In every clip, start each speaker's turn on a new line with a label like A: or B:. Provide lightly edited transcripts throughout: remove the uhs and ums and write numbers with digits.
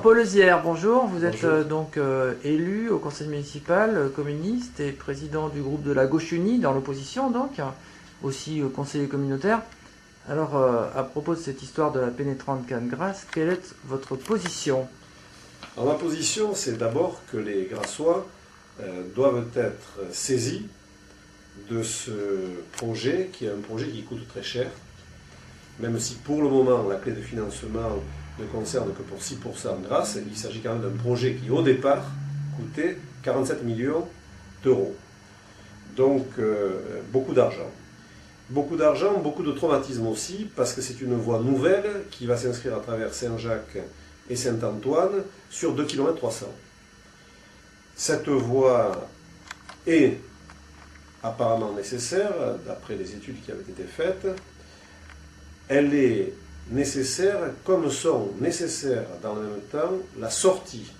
A: Paul Lezière, bonjour. Vous êtes
B: Bonjour.
A: donc élu au conseil municipal communiste et président du groupe de la Gauche Unie, dans l'opposition donc, aussi conseiller communautaire. Alors, à propos de cette histoire de la pénétrante canne grasse, quelle est votre position?
B: Alors, ma position, c'est d'abord que les Grassois doivent être saisis de ce projet, qui est un projet qui coûte très cher, même si pour le moment la clé de financement ne concerne que pour 6% Grasse. Il s'agit quand même d'un projet qui au départ coûtait 47 millions d'euros. Donc beaucoup d'argent. Beaucoup d'argent, beaucoup de traumatisme aussi, parce que c'est une voie nouvelle qui va s'inscrire à travers Saint-Jacques et Saint-Antoine sur 2,3 km. Cette voie est apparemment nécessaire, d'après les études qui avaient été faites. Elle est nécessaire, comme sont nécessaires dans le même temps la sortie,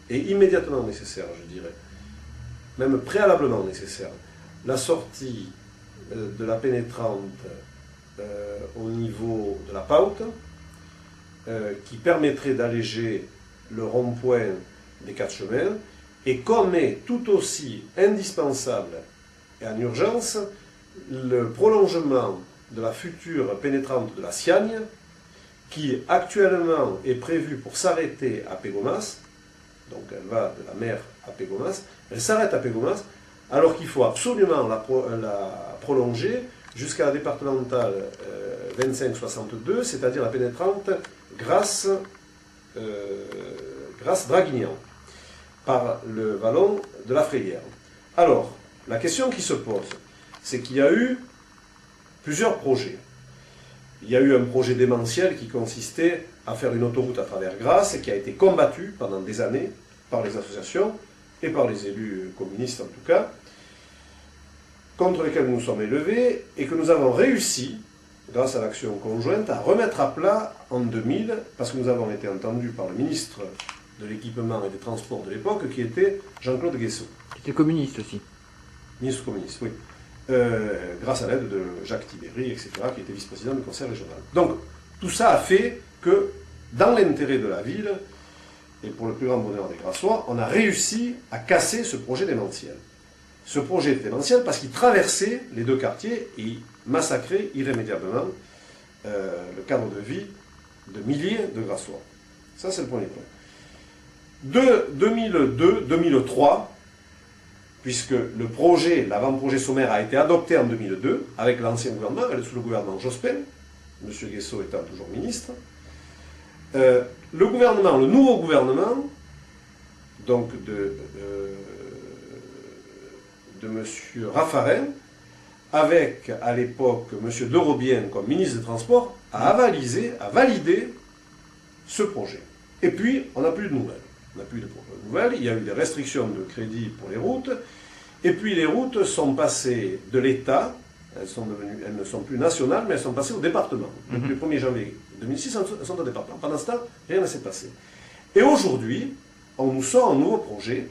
B: et immédiatement nécessaire, je dirais, même préalablement nécessaire, la sortie de la pénétrante au niveau de la Paute, qui permettrait d'alléger le rond-point des 4 chemins, et comme est tout aussi indispensable et en urgence le prolongement de la future pénétrante de la Siagne, qui actuellement est prévue pour s'arrêter à Pégomas. Donc elle va de la mer à Pégomas, elle s'arrête à Pégomas, alors qu'il faut absolument la prolonger jusqu'à la départementale 2562, c'est-à-dire la pénétrante Grasse-Draguignan, par le vallon de la Frayère. Alors, la question qui se pose, c'est qu'il y a eu plusieurs projets. Il y a eu un projet démentiel qui consistait à faire une autoroute à travers Grasse et qui a été combattu pendant des années par les associations et par les élus communistes en tout cas, contre lesquels nous nous sommes élevés et que nous avons réussi, grâce à l'action conjointe, à remettre à plat en 2000, parce que nous avons été entendus par le ministre de l'équipement et des transports de l'époque, qui était Jean-Claude Guessot.
A: Qui était communiste aussi.
B: Ministre communiste, oui. Grâce à l'aide de Jacques Tibéry, etc., qui était vice-président du conseil régional. Donc, tout ça a fait que, dans l'intérêt de la ville, et pour le plus grand bonheur des Grassois, on a réussi à casser ce projet démentiel. Ce projet était démentiel parce qu'il traversait les deux quartiers et il massacrait irrémédiablement le cadre de vie de milliers de Grassois. Ça, c'est le premier point. De 2002-2003, puisque le projet, l'avant-projet sommaire a été adopté en 2002, avec l'ancien gouvernement, sous le gouvernement Jospin, M. Guessot étant toujours ministre. Le gouvernement, le nouveau gouvernement, donc de M. Raffarin, avec à l'époque M. Derobien comme ministre des Transports, a validé ce projet. Et puis, on n'a plus de nouvelles. On n'a plus de nouvelles, il y a eu des restrictions de crédit pour les routes, et puis les routes sont passées de l'État, elles ne sont plus nationales, mais elles sont passées au département. Depuis le 1er janvier 2006, elles sont au département. Pendant ce temps, rien ne s'est passé. Et aujourd'hui, on nous sort un nouveau projet,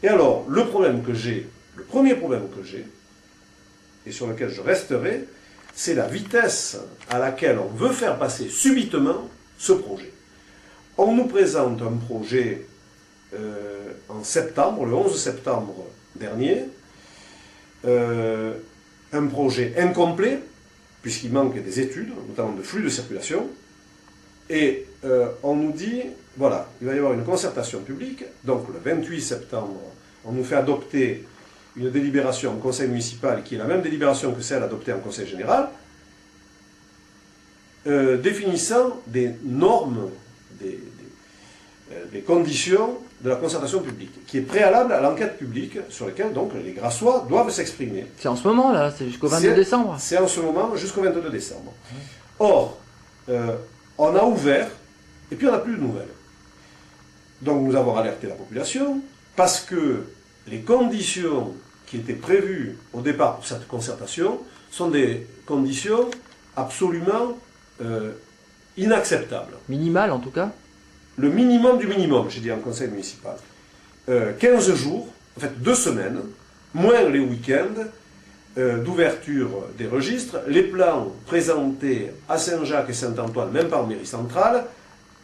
B: et alors, le premier problème que j'ai, et sur lequel je resterai, c'est la vitesse à laquelle on veut faire passer subitement ce projet. On nous présente un projet en septembre, le 11 septembre dernier, un projet incomplet, puisqu'il manque des études, notamment de flux de circulation, et on nous dit, voilà, il va y avoir une concertation publique, donc le 28 septembre, on nous fait adopter une délibération en conseil municipal, qui est la même délibération que celle adoptée en conseil général, définissant des normes, des conditions de la concertation publique, qui est préalable à l'enquête publique sur laquelle donc les Grassois doivent s'exprimer.
A: C'est en ce moment là, c'est jusqu'au 22 décembre.
B: C'est en ce moment jusqu'au 22 décembre. Or, on a ouvert, et puis on n'a plus de nouvelles. Donc nous avons alerté la population, parce que les conditions qui étaient prévues au départ pour cette concertation sont des conditions absolument inacceptables.
A: Minimal en tout cas.
B: Le minimum du minimum, j'ai dit en conseil municipal. 15 jours, en fait 2 semaines, moins les week-ends, d'ouverture des registres, les plans présentés à Saint-Jacques et Saint-Antoine, même par mairie centrale,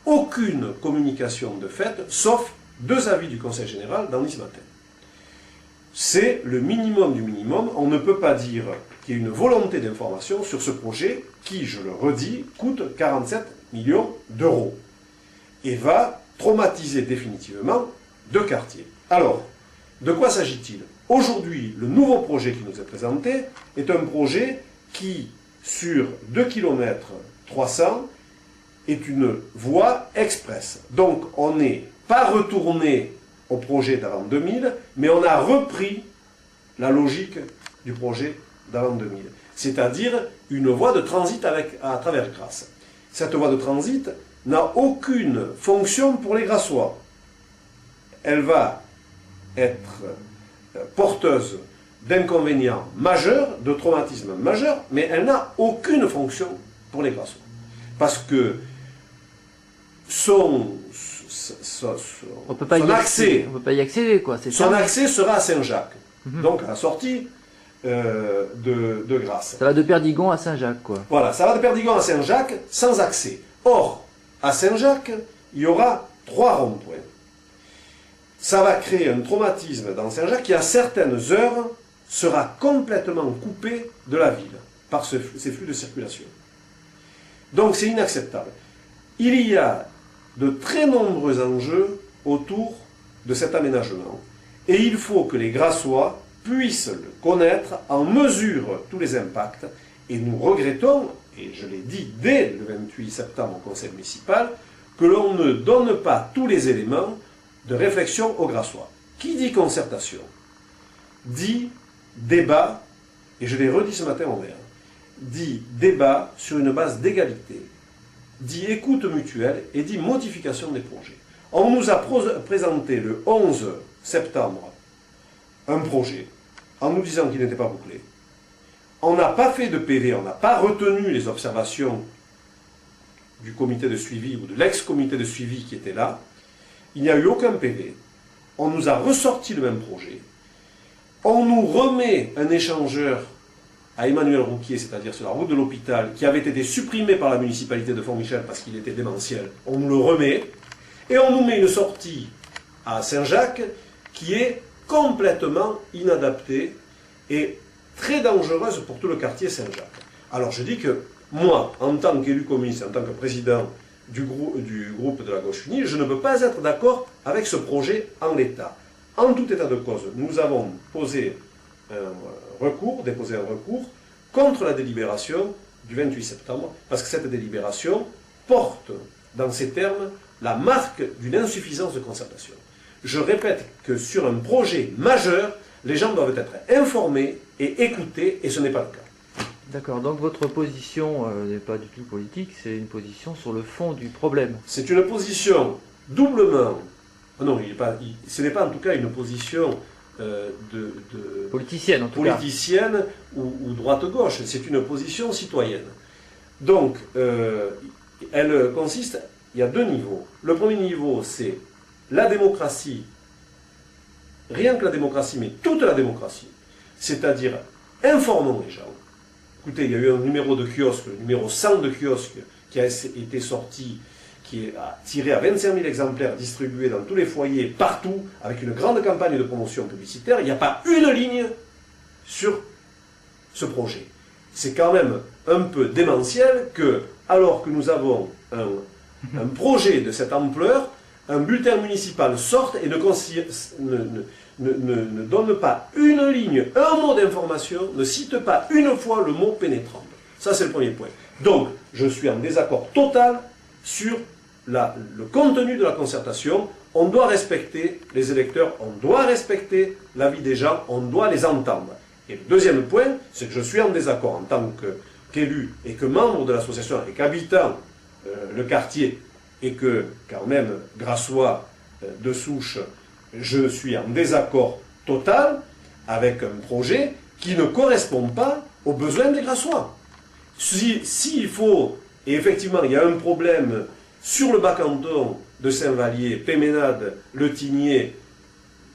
B: aucune communication de fait, sauf 2 avis du Conseil général dans Nice Matin. C'est le minimum du minimum. On ne peut pas dire qu'il y a une volonté d'information sur ce projet qui, je le redis, coûte 47 millions d'euros et va traumatiser définitivement 2 quartiers. Alors, de quoi s'agit-il? Aujourd'hui, le nouveau projet qui nous est présenté est un projet qui, sur 2 km 300, est une voie express. Donc, on n'est pas retourné au projet d'avant 2000, mais on a repris la logique du projet d'avant 2000. C'est-à-dire une voie de transit à travers Grasse. Cette voie de transit n'a aucune fonction pour les Grassois. Elle va être porteuse d'inconvénients majeurs, de traumatismes majeurs, mais elle n'a aucune fonction pour les Grassois. Parce que son accès sera à Saint-Jacques, donc à la sortie de Grasse.
A: Ça va de Perdigon à Saint-Jacques, quoi.
B: Voilà, ça va de Perdigon à Saint-Jacques sans accès. Or, à Saint-Jacques, il y aura 3 ronds-points. Ça va créer un traumatisme dans Saint-Jacques qui, à certaines heures, sera complètement coupé de la ville par ces flux de circulation. Donc, c'est inacceptable. Il y a de très nombreux enjeux autour de cet aménagement. Et il faut que les Grassois puissent le connaître, en mesurent tous les impacts. Et nous regrettons, et je l'ai dit dès le 28 septembre au conseil municipal, que l'on ne donne pas tous les éléments de réflexion aux Grassois. Qui dit concertation dit débat, et je l'ai redit ce matin en vert, dit débat sur une base d'égalité, dit écoute mutuelle et dit modification des projets. On nous a présenté le 11 septembre un projet en nous disant qu'il n'était pas bouclé. On n'a pas fait de PV, on n'a pas retenu les observations du comité de suivi ou de l'ex-comité de suivi qui était là. Il n'y a eu aucun PV. On nous a ressorti le même projet. On nous remet un échangeur à Emmanuel Rouquier, c'est-à-dire sur la route de l'hôpital, qui avait été supprimé par la municipalité de Font-Michel parce qu'il était démentiel. On nous le remet. Et on nous met une sortie à Saint-Jacques qui est complètement inadaptée et très dangereuse pour tout le quartier Saint-Jacques. Alors je dis que moi, en tant qu'élu communiste, en tant que président du groupe de la Gauche Unie, je ne peux pas être d'accord avec ce projet en l'état. En tout état de cause, nous avons déposé un recours contre la délibération du 28 septembre, parce que cette délibération porte, dans ces termes, la marque d'une insuffisance de concertation. Je répète que sur un projet majeur, les gens doivent être informés et écoutés, et ce n'est pas le cas.
A: D'accord, donc votre position n'est pas du tout politique, c'est une position sur le fond du problème.
B: C'est une position doublement... Non, ce n'est pas en tout cas une position
A: politicienne, en tout
B: politicienne
A: cas.
B: ou droite-gauche, c'est une position citoyenne. Donc, elle consiste... Il y a 2 niveaux. Le premier niveau, c'est la démocratie, rien que la démocratie, mais toute la démocratie. C'est-à-dire, informons les gens. Écoutez, il y a eu un numéro de kiosque, le numéro 100 de kiosque, qui a été sorti, qui a tiré à 25 000 exemplaires distribués dans tous les foyers, partout, avec une grande campagne de promotion publicitaire. Il n'y a pas une ligne sur ce projet. C'est quand même un peu démentiel que, alors que nous avons un projet de cette ampleur, un bulletin municipal sorte et ne donne pas une ligne, un mot d'information, ne cite pas une fois le mot pénétrant. Ça, c'est le premier point. Donc, je suis en désaccord total sur le contenu de la concertation. On doit respecter les électeurs, on doit respecter l'avis des gens, on doit les entendre. Et le deuxième point, c'est que je suis en désaccord en tant qu'élu et que membre de l'association et qu'habitant le quartier et que, quand même, Grassois de souche, je suis en désaccord total avec un projet qui ne correspond pas aux besoins des Grassois. S'il faut, et effectivement il y a un problème sur le bas canton de Saint-Vallier, Péménade, Le Tigné,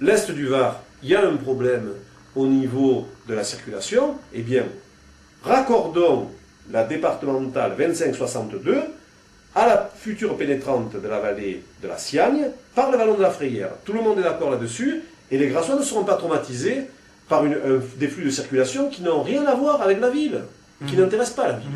B: l'est du Var, il y a un problème au niveau de la circulation, eh bien, raccordons la départementale 2562 à la future pénétrante de la vallée de la Siagne par le vallon de la Frayère. Tout le monde est d'accord là-dessus, et les Grassois ne seront pas traumatisés par des flux de circulation qui n'ont rien à voir avec la ville, qui n'intéressent pas la ville.